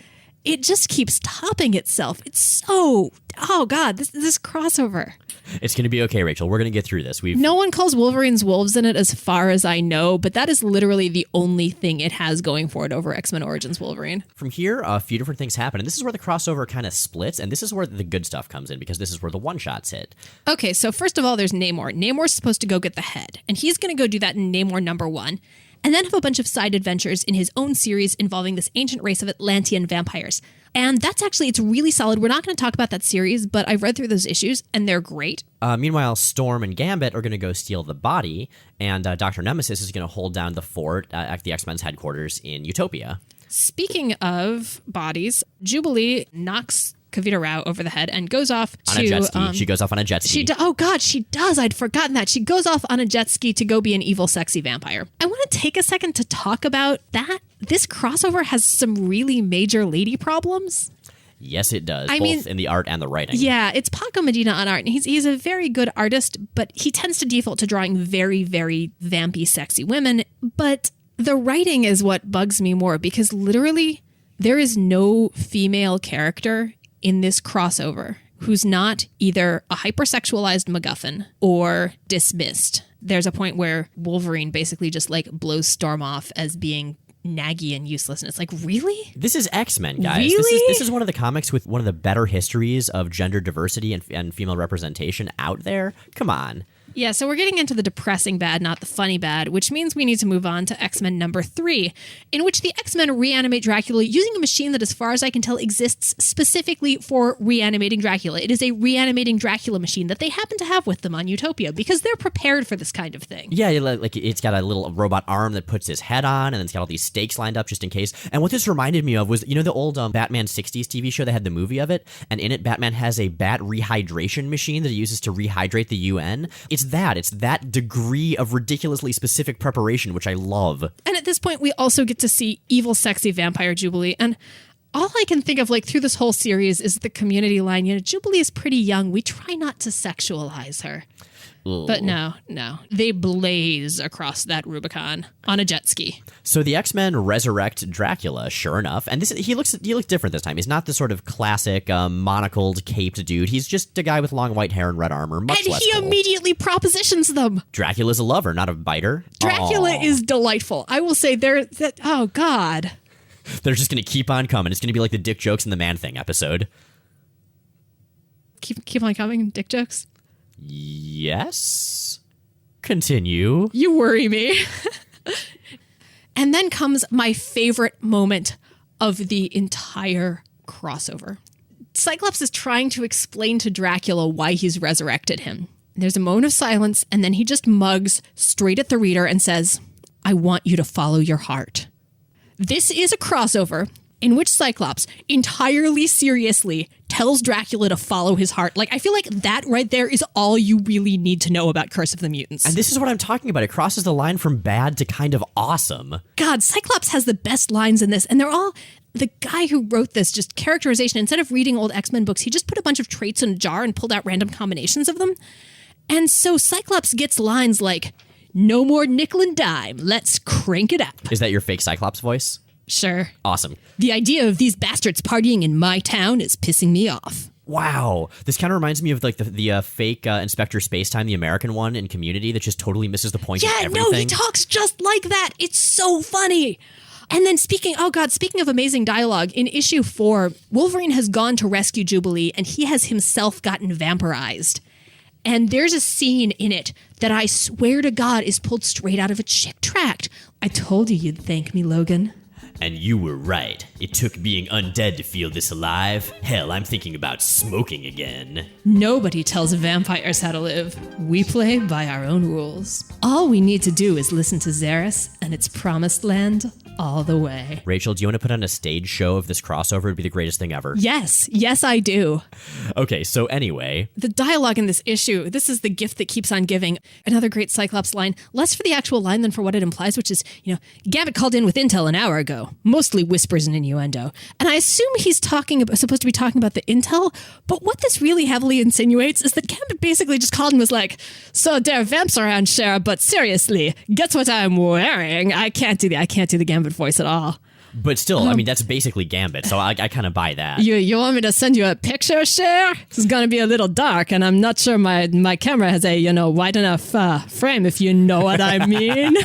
B: It just keeps topping itself. It's so, oh God, this crossover.
A: It's going to be okay, Rachel. We're going to get through this.
B: No one calls Wolverine's wolves in it as far as I know, but that is literally the only thing it has going for it over X-Men Origins Wolverine.
A: From here, a few different things happen, and this is where the crossover kind of splits, and this is where the good stuff comes in, because this is where the one-shots hit.
B: Okay, so first of all, there's Namor. Namor's supposed to go get the head, and he's going to go do that in Namor #1. And then have a bunch of side adventures in his own series involving this ancient race of Atlantean vampires. And it's really solid. We're not going to talk about that series, but I've read through those issues, and they're great.
A: Meanwhile, Storm and Gambit are going to go steal the body, and Dr. Nemesis is going to hold down the fort at the X-Men's headquarters in Utopia.
B: Speaking of bodies, Jubilee knocks Kavita Rao over the head and goes off
A: on a jet ski. She goes off on a jet ski.
B: Oh God, she does. I'd forgotten that. She goes off on a jet ski to go be an evil, sexy vampire. I want to take a second to talk about that. This crossover has some really major lady problems.
A: Yes, it does. Both in the art and the writing.
B: Yeah, it's Paco Medina on art, and he's a very good artist, but he tends to default to drawing very, very vampy, sexy women. But the writing is what bugs me more, because literally there is no female character in this crossover who's not either a hypersexualized MacGuffin or dismissed. There's a point where Wolverine basically just blows Storm off as being naggy and useless, and it's like, really?
A: This is X-Men, guys.
B: Really?
A: This is one of the comics with one of the better histories of gender diversity and female representation out there. Come on.
B: Yeah, so we're getting into the depressing bad, not the funny bad, which means we need to move on to X-Men #3, in which the X-Men reanimate Dracula using a machine that, as far as I can tell, exists specifically for reanimating Dracula. It is a reanimating Dracula machine that they happen to have with them on Utopia because they're prepared for this kind of thing.
A: Yeah, it's got a little robot arm that puts his head on, and it's got all these stakes lined up just in case. And what this reminded me of was, the old Batman 60s TV show? They had the movie of it, and in it, Batman has a bat rehydration machine that he uses to rehydrate the UN. It's that degree of ridiculously specific preparation, which I love.
B: And at this point, we also get to see evil, sexy vampire Jubilee. And all I can think of through this whole series is the community line, Jubilee is pretty young. We try not to sexualize her.
A: Ugh.
B: But no. They blaze across that Rubicon on a jet ski.
A: So the X-Men resurrect Dracula, sure enough. And he looks different this time. He's not the sort of classic monocled, caped dude. He's just a guy with long white hair and red armor, much less cool.
B: Immediately propositions them.
A: Dracula's a lover, not a biter.
B: Dracula is delightful. I will say oh God.
A: They're just going to keep on coming. It's going to be like the Dick Jokes and the Man Thing episode.
B: Keep on coming, dick jokes?
A: Yes. Continue.
B: You worry me. And then comes my favorite moment of the entire crossover. Cyclops is trying to explain to Dracula why he's resurrected him. There's a moment of silence, and then he just mugs straight at the reader and says, I want you to follow your heart. This is a crossover in which Cyclops entirely seriously tells Dracula to follow his heart. Like, I feel like that right there is all you really need to know about Curse of the Mutants.
A: And this is what I'm talking about. It crosses the line from bad to kind of awesome.
B: God, Cyclops has the best lines in this, and they're all... The guy who wrote this, just characterization, instead of reading old X-Men books, he just put a bunch of traits in a jar and pulled out random combinations of them. And so Cyclops gets lines like, no more nickel and dime, let's crank it up.
A: Is that your fake Cyclops voice?
B: Sure.
A: Awesome.
B: The idea of these bastards partying in my town is pissing me off.
A: Wow. This kind of reminds me of like the fake Inspector Spacetime, the American one in Community that just totally misses the point of everything.
B: Yeah, no, he talks just like that. It's so funny. And then speaking of amazing dialogue, in issue 4, Wolverine has gone to rescue Jubilee and he has himself gotten vampirized. And there's a scene in it that I swear to God is pulled straight out of a chick tract. I told you you'd thank me, Logan.
A: And you were right. It took being undead to feel this alive. Hell, I'm thinking about smoking again.
B: Nobody tells vampires how to live. We play by our own rules. All we need to do is listen to Xeris and its promised land all the way.
A: Rachel, do you want to put on a stage show of this crossover? It'd be the greatest thing ever.
B: Yes, I do.
A: Okay, so anyway.
B: The dialogue in this issue, this is the gift that keeps on giving. Another great Cyclops line, less for the actual line than for what it implies, which is, Gambit called in with intel an hour ago. Mostly whispers and innuendo. And I assume he's supposed to be talking about the intel, but what this really heavily insinuates is that Gambit basically just called and was like, so there are vamps around, Shara, but seriously, guess what I'm wearing? I can't do the Gambit voice at all.
A: But still, I mean, that's basically Gambit, so I kind of buy that.
B: You want me to send you a picture, Cher? This is going to be a little dark, and I'm not sure my camera has a, wide enough frame, if you know what I mean.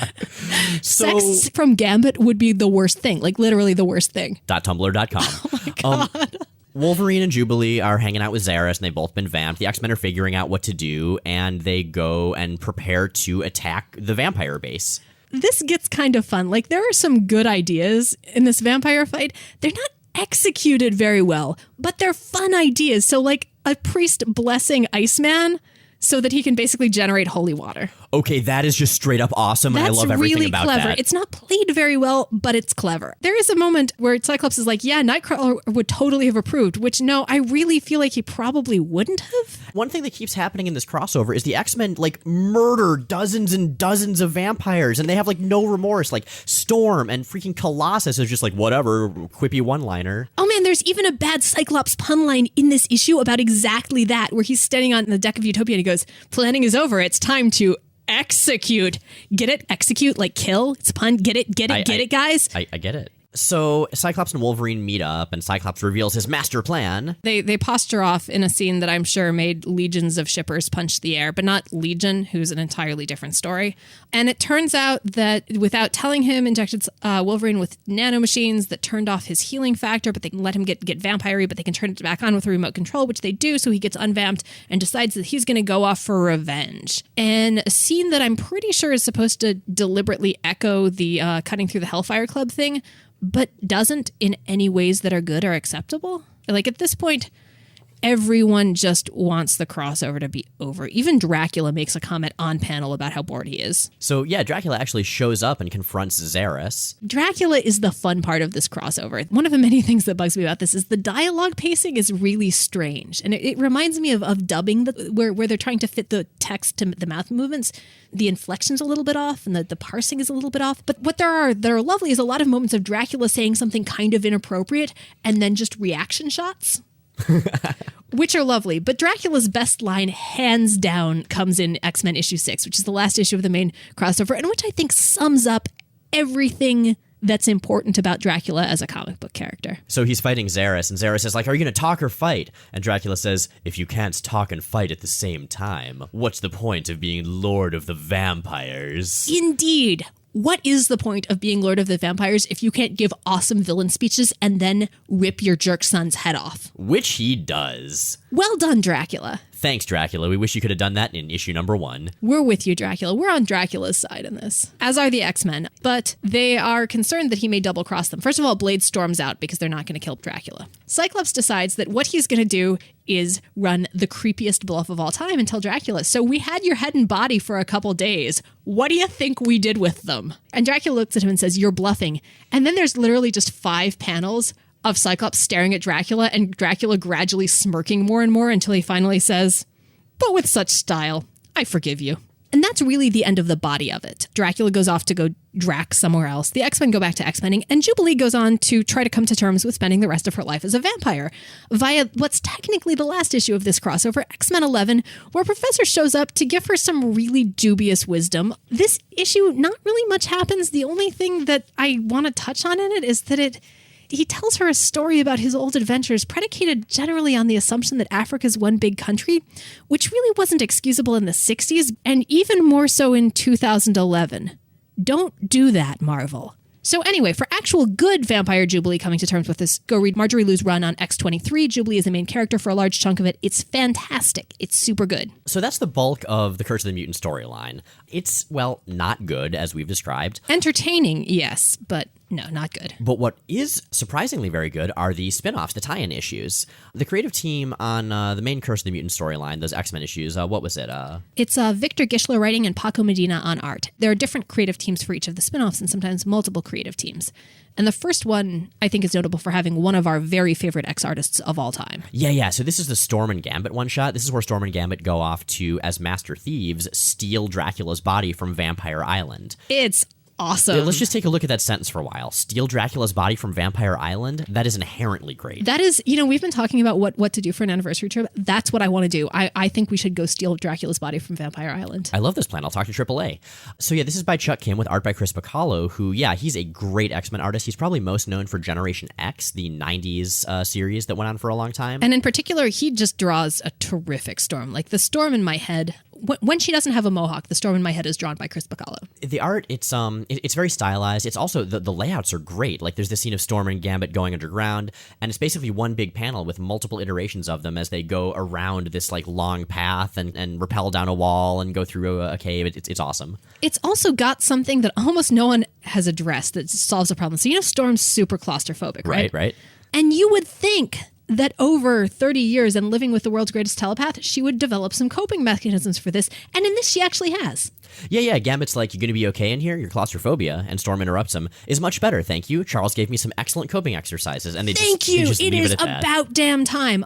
B: Sex from Gambit would be the worst thing, like literally the worst thing.
A: .tumblr.com.
B: Oh my God.
A: Wolverine and Jubilee are hanging out with Xeris, and they've both been vamped. The X-Men are figuring out what to do, and they go and prepare to attack the vampire base.
B: This gets kind of fun. Like, there are some good ideas in this vampire fight. They're not executed very well, but they're fun ideas. So, like, a priest blessing Iceman so that he can basically generate holy water.
A: Okay, that is just straight up awesome, and I love everything
B: really
A: about
B: clever.
A: that.
B: It's not played very well, but it's clever. There is a moment where Cyclops is like, yeah, Nightcrawler would totally have approved, which, no, I really feel like he probably wouldn't have.
A: One thing that keeps happening in this crossover is the X-Men, like, murder dozens and dozens of vampires, and they have, like, no remorse. Like, Storm and freaking Colossus is just like, whatever, quippy one-liner.
B: Oh, man, there's even a bad Cyclops pun line in this issue about exactly that, where he's standing on the deck of Utopia and he goes, planning is over, it's time to execute. Get it? Execute, like kill. It's a pun. Get it, guys?
A: I get it. So Cyclops and Wolverine meet up, and Cyclops reveals his master plan.
B: They posture off in a scene that I'm sure made legions of shippers punch the air, but not Legion, who's an entirely different story. And it turns out that without telling him, injected Wolverine with nanomachines that turned off his healing factor, but they can let him get vampire-y, but they can turn it back on with a remote control, which they do, so he gets unvamped and decides that he's going to go off for revenge. And a scene that I'm pretty sure is supposed to deliberately echo the cutting through the Hellfire Club thing, but doesn't in any ways that are good or acceptable. Like, at this point, everyone just wants the crossover to be over. Even Dracula makes a comment on panel about how bored he is.
A: So, yeah, Dracula actually shows up and confronts Xeris.
B: Dracula is the fun part of this crossover. One of the many things that bugs me about this is the dialogue pacing is really strange. And it reminds me of dubbing, where they're trying to fit the text to the mouth movements. The inflection's a little bit off and the parsing is a little bit off. But what that are lovely is a lot of moments of Dracula saying something kind of inappropriate and then just reaction shots. Which are lovely. But Dracula's best line, hands down, comes in X-Men issue 6, which is the last issue of the main crossover, and which I think sums up everything that's important about Dracula as a comic book character.
A: So he's fighting Xeris, and Xeris is like, are you going to talk or fight? And Dracula says, if you can't talk and fight at the same time, what's the point of being Lord of the Vampires?
B: Indeed. What is the point of being Lord of the Vampires if you can't give awesome villain speeches and then rip your jerk son's head off?
A: Which he does.
B: Well done, Dracula.
A: Thanks, Dracula. We wish you could have done that in issue number 1.
B: We're with you, Dracula. We're on Dracula's side in this, as are the X-Men. But they are concerned that he may double-cross them. First of all, Blade storms out because they're not going to kill Dracula. Cyclops decides that what he's going to do is run the creepiest bluff of all time and tell Dracula, so we had your head and body for a couple days. What do you think we did with them? And Dracula looks at him and says, you're bluffing. And then there's literally just 5 panels of Cyclops staring at Dracula and Dracula gradually smirking more and more until he finally says, but with such style, I forgive you. And that's really the end of the body of it. Dracula goes off to go Drac somewhere else. The X-Men go back to X-Menning, and Jubilee goes on to try to come to terms with spending the rest of her life as a vampire via what's technically the last issue of this crossover, X-Men 11, where Professor shows up to give her some really dubious wisdom. This issue, not really much happens. The only thing that I want to touch on in it is that he tells her a story about his old adventures predicated generally on the assumption that Africa's one big country, which really wasn't excusable in the 60s and even more so in 2011. Don't do that, Marvel. So anyway, for actual good vampire Jubilee coming to terms with this, go read Marjorie Liu's run on X-23. Jubilee is the main character for a large chunk of it. It's fantastic. It's super good.
A: So that's the bulk of the Curse of the Mutant storyline. It's, well, not good, as we've described.
B: Entertaining, yes, but no, not good.
A: But what is surprisingly very good are the spin-offs, the tie-in issues. The creative team on the main Curse of the Mutant storyline, those X-Men issues, what was it?
B: It's Victor Gischler writing and Paco Medina on art. There are different creative teams for each of the spin-offs and sometimes multiple creative teams. And the first one, I think, is notable for having one of our very favorite X-artists of all time.
A: Yeah. So this is the Storm and Gambit one-shot. This is where Storm and Gambit go off to, as master thieves, steal Dracula's body from Vampire Island.
B: It's awesome.
A: Let's just take a look at that sentence for a while. Steal Dracula's body from Vampire Island? That is inherently great.
B: That is, we've been talking about what to do for an anniversary trip. That's what I want to do. I think we should go steal Dracula's body from Vampire Island.
A: I love this plan. I'll talk to AAA. So yeah, this is by Chuck Kim with art by Chris Bacalo, who, he's a great X-Men artist. He's probably most known for Generation X, the 90s series that went on for a long time.
B: And in particular, he just draws a terrific Storm. Like the Storm in my head, when she doesn't have a mohawk, the Storm in my head is drawn by Chris Bacalo.
A: The art, it's very stylized. It's also, the layouts are great. Like there's this scene of Storm and Gambit going underground, and it's basically one big panel with multiple iterations of them as they go around this like long path and rappel down a wall and go through a cave. It's awesome.
B: It's also got something that almost no one has addressed that solves the problem. So Storm's super claustrophobic, right?
A: Right.
B: And you would think that over 30 years and living with the world's greatest telepath, she would develop some coping mechanisms for this. And in this, she actually has.
A: Yeah. Gambit's like, you're going to be okay in here? Your claustrophobia, and Storm interrupts him, is much better, thank you. Charles gave me some excellent coping exercises. And they
B: Thank you.
A: Just
B: it
A: leave
B: is
A: it at
B: about damn time.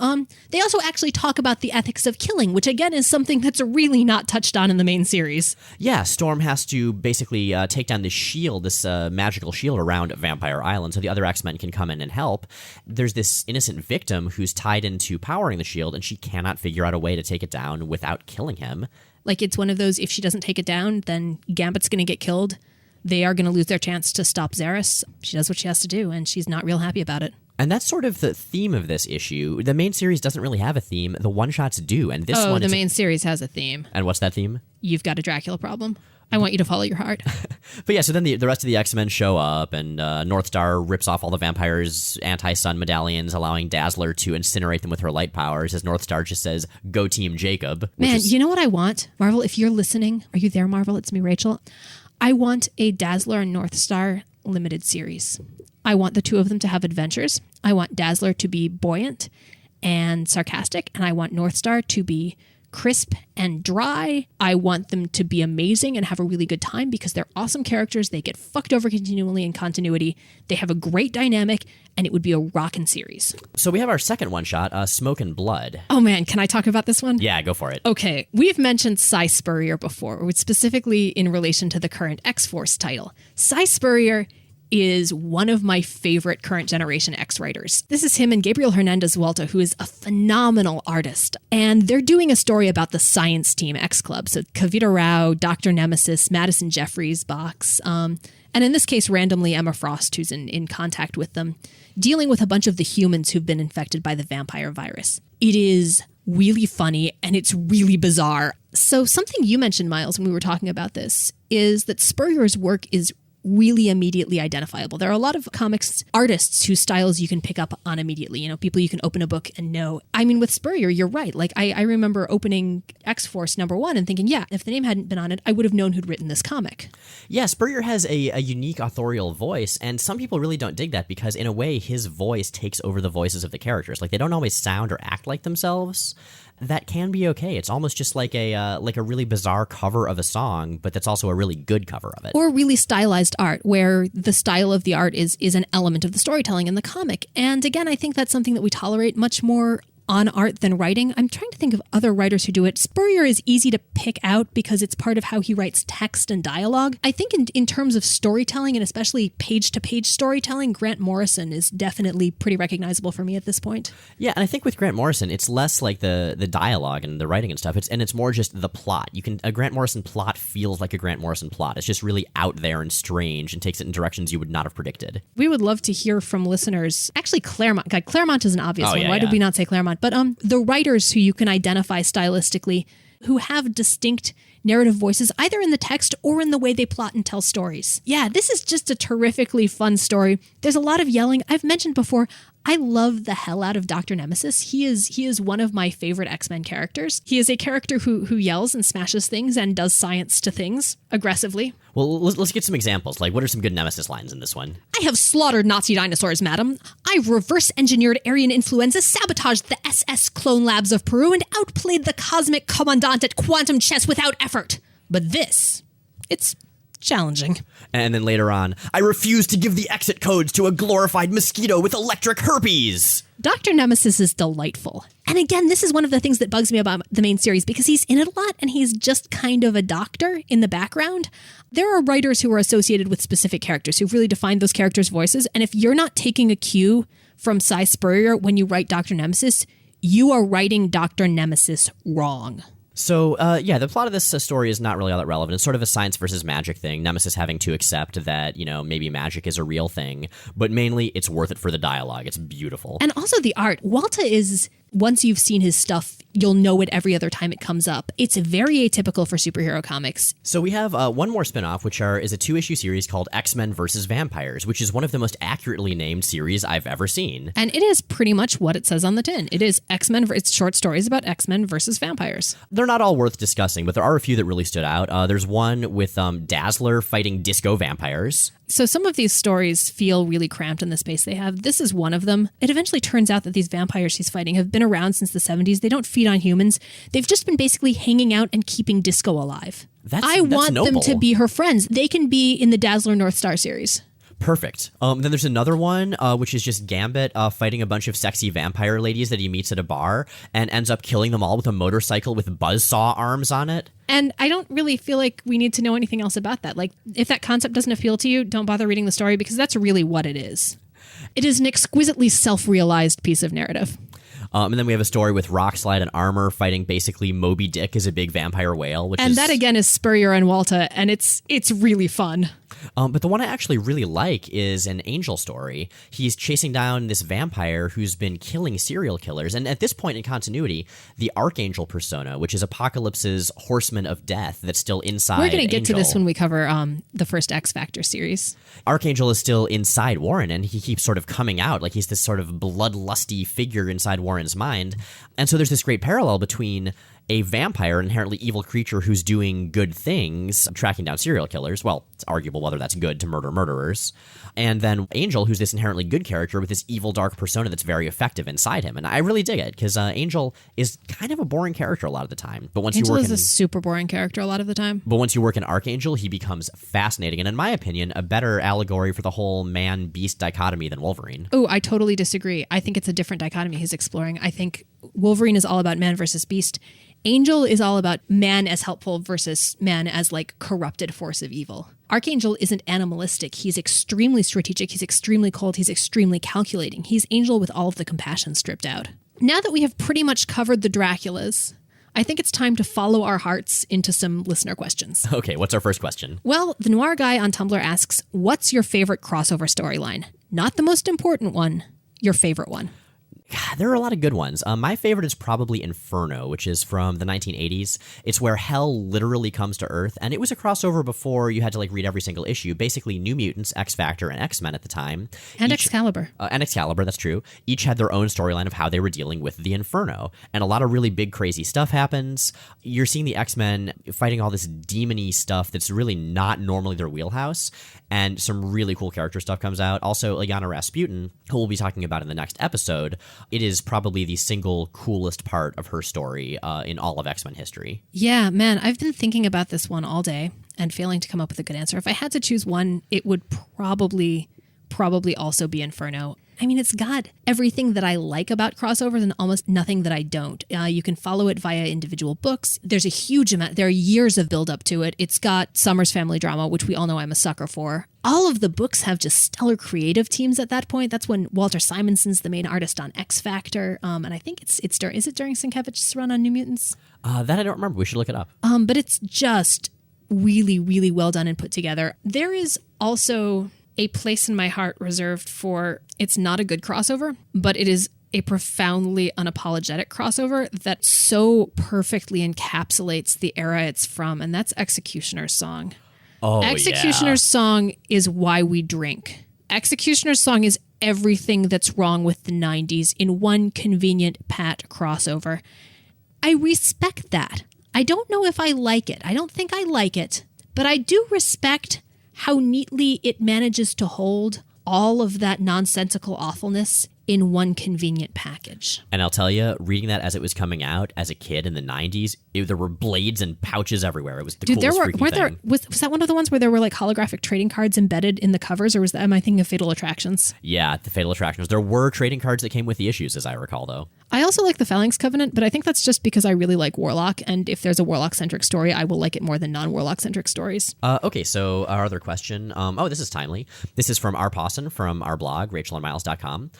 B: They also actually talk about the ethics of killing, which again is something that's really not touched on in the main series.
A: Yeah, Storm has to basically take down this shield, this magical shield around Vampire Island, so the other X-Men can come in and help. There's this innocent victim who's tied into powering the shield, and she cannot figure out a way to take it down without killing him.
B: Like it's one of those, if she doesn't take it down, then Gambit's going to get killed. They are going to lose their chance to stop Xeris. She does what she has to do, and she's not real happy about it.
A: And that's sort of the theme of this issue. The main series doesn't really have a theme. The one-shots do, and this one...
B: the main series has a theme.
A: And what's that theme?
B: You've got a Dracula problem. I want you to follow your heart.
A: But yeah, so then the rest of the X-Men show up, and Northstar rips off all the vampires' anti-sun medallions, allowing Dazzler to incinerate them with her light powers, as Northstar just says, "Go Team Jacob."
B: Man, you know what I want? Marvel, if you're listening, are you there, Marvel? It's me, Rachel. I want a Dazzler and Northstar limited series. I want the two of them to have adventures. I want Dazzler to be buoyant and sarcastic, and I want Northstar to be crisp and dry. I want them to be amazing and have a really good time because they're awesome characters. They get fucked over continually in continuity. They have a great dynamic, and it would be a rockin' series.
A: So we have our second one-shot, Smoke and Blood.
B: Oh man, can I talk about this one?
A: Yeah, go for it.
B: Okay, we've mentioned Cy Spurrier before, specifically in relation to the current X-Force title. Cy Spurrier is one of my favorite current generation X writers. This is him and Gabriel Hernandez Walta, who is a phenomenal artist. And they're doing a story about the science team X Club. So Kavita Rao, Dr. Nemesis, Madison Jeffries box. And in this case, randomly Emma Frost, who's in contact with them, dealing with a bunch of the humans who've been infected by the vampire virus. It is really funny and it's really bizarre. So something you mentioned, Miles, when we were talking about this, is that Spurrier's work is really immediately identifiable. There are a lot of comics artists whose styles you can pick up on immediately, you know, people you can open a book and know. I mean, with Spurrier, you're right. Like, I remember opening X-Force #1 and thinking, yeah, if the name hadn't been on it, I would have known who'd written this comic.
A: Yeah, Spurrier has a unique authorial voice, and some people really don't dig that because, in a way, his voice takes over the voices of the characters. Like, they don't always sound or act like themselves. That can be okay. It's almost just like a really bizarre cover of a song, but that's also a really good cover of it.
B: Or really stylized art, where the style of the art is an element of the storytelling in the comic. And again, I think that's something that we tolerate much more on art than writing. I'm trying to think of other writers who do it. Spurrier is easy to pick out because it's part of how he writes text and dialogue. I think in terms of storytelling, and especially page-to-page storytelling, Grant Morrison is definitely pretty recognizable for me at this point.
A: Yeah, and I think with Grant Morrison, it's less like the dialogue and the writing and stuff. It's more just the plot. A Grant Morrison plot feels like a Grant Morrison plot. It's just really out there and strange and takes it in directions you would not have predicted.
B: We would love to hear from listeners. Actually, Claremont. God, Claremont is an obvious one. Why did we not say Claremont? But the writers who you can identify stylistically who have distinct narrative voices either in the text or in the way they plot and tell stories. Yeah, this is just a terrifically fun story. There's a lot of yelling. I've mentioned before, I love the hell out of Dr. Nemesis. He is one of my favorite X-Men characters. He is a character who yells and smashes things and does science to things aggressively.
A: Well, let's get some examples. Like, what are some good Nemesis lines in this one?
B: I have slaughtered Nazi dinosaurs, madam. I've reverse-engineered Aryan influenza, sabotaged the SS clone labs of Peru, and outplayed the cosmic commandant at quantum chess without effort. But this, it's challenging.
A: And then later on, I refuse to give the exit codes to a glorified mosquito with electric herpes.
B: Dr. Nemesis is delightful. And again, this is one of the things that bugs me about the main series because he's in it a lot and he's just kind of a doctor in the background. There are writers who are associated with specific characters who've really defined those characters' voices. And if you're not taking a cue from Cy Spurrier when you write Dr. Nemesis, you are writing Dr. Nemesis wrong.
A: So, the plot of this story is not really all that relevant. It's sort of a science versus magic thing, Nemesis having to accept that, maybe magic is a real thing, but mainly it's worth it for the dialogue. It's beautiful.
B: And also the art. Walta is, once you've seen his stuff, you'll know it every other time it comes up. It's very atypical for superhero comics.
A: So we have one more spinoff, which is a 2-issue series called X-Men vs. Vampires, which is one of the most accurately named series I've ever seen.
B: And it is pretty much what it says on the tin. It is X-Men, it's short stories about X-Men versus vampires.
A: They're not all worth discussing, but there are a few that really stood out. There's one with Dazzler fighting disco vampires.
B: So some of these stories feel really cramped in the space they have. This is one of them. It eventually turns out that these vampires she's fighting have been around since the 70s. They don't feed on humans. They've just been basically hanging out and keeping disco alive. I want them to be her friends. They can be in the Dazzler North Star series.
A: Perfect. Then there's another one, which is just Gambit fighting a bunch of sexy vampire ladies that he meets at a bar and ends up killing them all with a motorcycle with buzzsaw arms on it.
B: And I don't really feel like we need to know anything else about that. Like, if that concept doesn't appeal to you, don't bother reading the story because that's really what it is. It is an exquisitely self-realized piece of narrative.
A: And then we have a story with Rockslide and Armor fighting basically Moby Dick as a big vampire whale.
B: That again is Spurrier and Walta, and it's really fun.
A: But the one I actually really like is an Angel story. He's chasing down this vampire who's been killing serial killers. And at this point in continuity, the Archangel persona, which is Apocalypse's horseman of death that's still inside
B: We're going to get
A: Angel.
B: to this when we cover the first X Factor series.
A: Archangel is still inside Warren, and he keeps sort of coming out. Like he's this sort of bloodlusty figure inside Warren's mind. And so there's this great parallel between a vampire, an inherently evil creature who's doing good things, tracking down serial killers. Well, it's arguable whether that's good to murder murderers. And then Angel, who's this inherently good character with this evil, dark persona that's very effective inside him. And I really dig it, because Angel is kind of a boring character a lot of the time. But once
B: Angel is a super boring character a lot of the time.
A: But once you work in Archangel, he becomes fascinating. And in my opinion, a better allegory for the whole man-beast dichotomy than Wolverine.
B: Oh, I totally disagree. I think it's a different dichotomy he's exploring. I think Wolverine is all about man versus beast. Angel is all about man as helpful versus man as like corrupted force of evil. Archangel isn't animalistic. He's extremely strategic. He's extremely cold. He's extremely calculating. He's Angel with all of the compassion stripped out. Now that we have pretty much covered the Draculas, I think it's time to follow our hearts into some listener questions.
A: Okay, what's our first question?
B: Well, the Noir Guy on Tumblr asks, what's your favorite crossover storyline? Not the most important one, your favorite one.
A: God, there are a lot of good ones. My favorite is probably Inferno, which is from the 1980s. It's where hell literally comes to Earth, and it was a crossover before you had to like read every single issue. Basically, New Mutants, X-Factor, and X-Men at the time.
B: And Excalibur.
A: And Excalibur, that's true. Each had their own storyline of how they were dealing with the Inferno, and a lot of really big, crazy stuff happens. You're seeing the X-Men fighting all this demon-y stuff that's really not normally their wheelhouse, and some really cool character stuff comes out. Also, Lyanna Rasputin, who we'll be talking about in the next episode, it is probably the single coolest part of her story in all of X-Men history.
B: Yeah, man, I've been thinking about this one all day and failing to come up with a good answer. If I had to choose one, it would probably also be Inferno. I mean, it's got everything that I like about crossovers and almost nothing that I don't. You can follow it via individual books. There's a huge amount. There are years of build up to it. It's got Summers family drama, which we all know I'm a sucker for. All of the books have just stellar creative teams at that point. That's when Walter Simonson's the main artist on X Factor. And I think is it during Sienkiewicz's run on New Mutants?
A: That I don't remember. We should look it up.
B: But it's just really, really well done and put together. There is also a place in my heart reserved for, it's not a good crossover, but it is a profoundly unapologetic crossover that so perfectly encapsulates the era it's from, and that's Executioner's Song.
A: Oh,
B: Executioner's Song is why we drink. Executioner's Song is everything that's wrong with the 90s in one convenient pat crossover. I respect that. I don't know if I like it. I don't think I like it, but I do respect how neatly it manages to hold all of that nonsensical awfulness in one convenient package.
A: And I'll tell you, reading that as it was coming out as a kid in the 90s, there were blades and pouches everywhere. It was the coolest freaking thing.
B: Was that one of the ones where there were like holographic trading cards embedded in the covers, or am I thinking of Fatal Attractions?
A: Yeah, the Fatal Attractions. There were trading cards that came with the issues, as I recall, though.
B: I also like the Phalanx Covenant, but I think that's just because I really like Warlock, and if there's a Warlock-centric story, I will like it more than non-Warlock-centric stories.
A: Okay, so our other question. This is timely. This is from R. Pawson from our blog, rachelandmiles.com.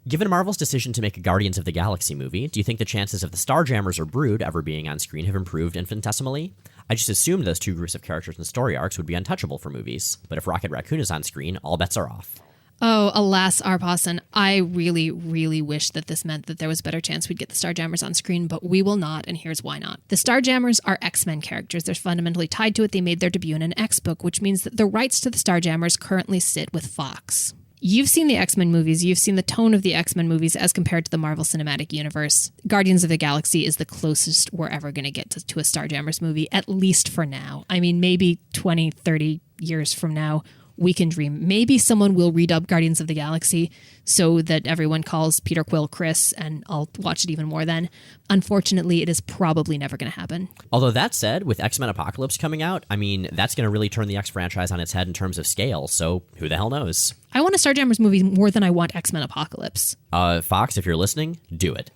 A: Given Marvel's decision to make a Guardians of the Galaxy movie, do you think the chances of the Starjammers or Brood ever being on screen have improved infinitesimally? I just assumed those two groups of characters and story arcs would be untouchable for movies, but if Rocket Raccoon is on screen, all bets are off.
B: Oh, alas, R. Pawson, I really, really wish that this meant that there was a better chance we'd get the Starjammers on screen, but we will not, and here's why not. The Starjammers are X-Men characters. They're fundamentally tied to it. They made their debut in an X-book, which means that the rights to the Starjammers currently sit with Fox. You've seen the X-Men movies. You've seen the tone of the X-Men movies as compared to the Marvel Cinematic Universe. Guardians of the Galaxy is the closest we're ever going to get to a Starjammers movie, at least for now. I mean, maybe 20, 30 years from now, we can dream. Maybe someone will redub Guardians of the Galaxy so that everyone calls Peter Quill Chris, and I'll watch it even more then. Unfortunately, it is probably never going to happen.
A: Although that said, with X-Men Apocalypse coming out, I mean, that's going to really turn the X franchise on its head in terms of scale, so who the hell knows?
B: I want a Starjammers movie more than I want X-Men Apocalypse.
A: Fox, if you're listening, do it.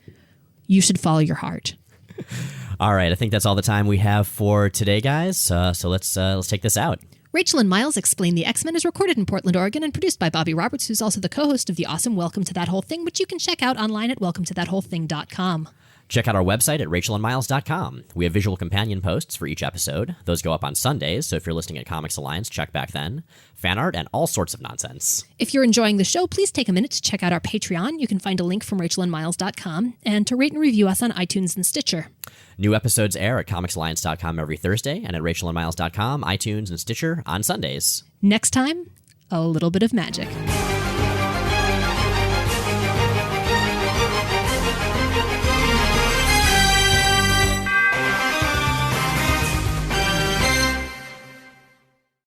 B: You should follow your heart.
A: All right, I think that's all the time we have for today, guys. So let's take this out.
B: Rachel and Miles Explain the X-Men is recorded in Portland, Oregon, and produced by Bobby Roberts, who's also the co-host of the awesome Welcome to That Whole Thing, which you can check out online at welcometothatwholething.com.
A: Check out our website at rachelandmiles.com. We have visual companion posts for each episode. Those go up on Sundays, so if you're listening at Comics Alliance, check back then. Fan art and all sorts of nonsense.
B: If you're enjoying the show, please take a minute to check out our Patreon. You can find a link from rachelandmiles.com, and to rate and review us on iTunes and Stitcher.
A: New episodes air at comicsalliance.com every Thursday and at rachelandmiles.com, iTunes, and Stitcher on Sundays.
B: Next time, a little bit of magic.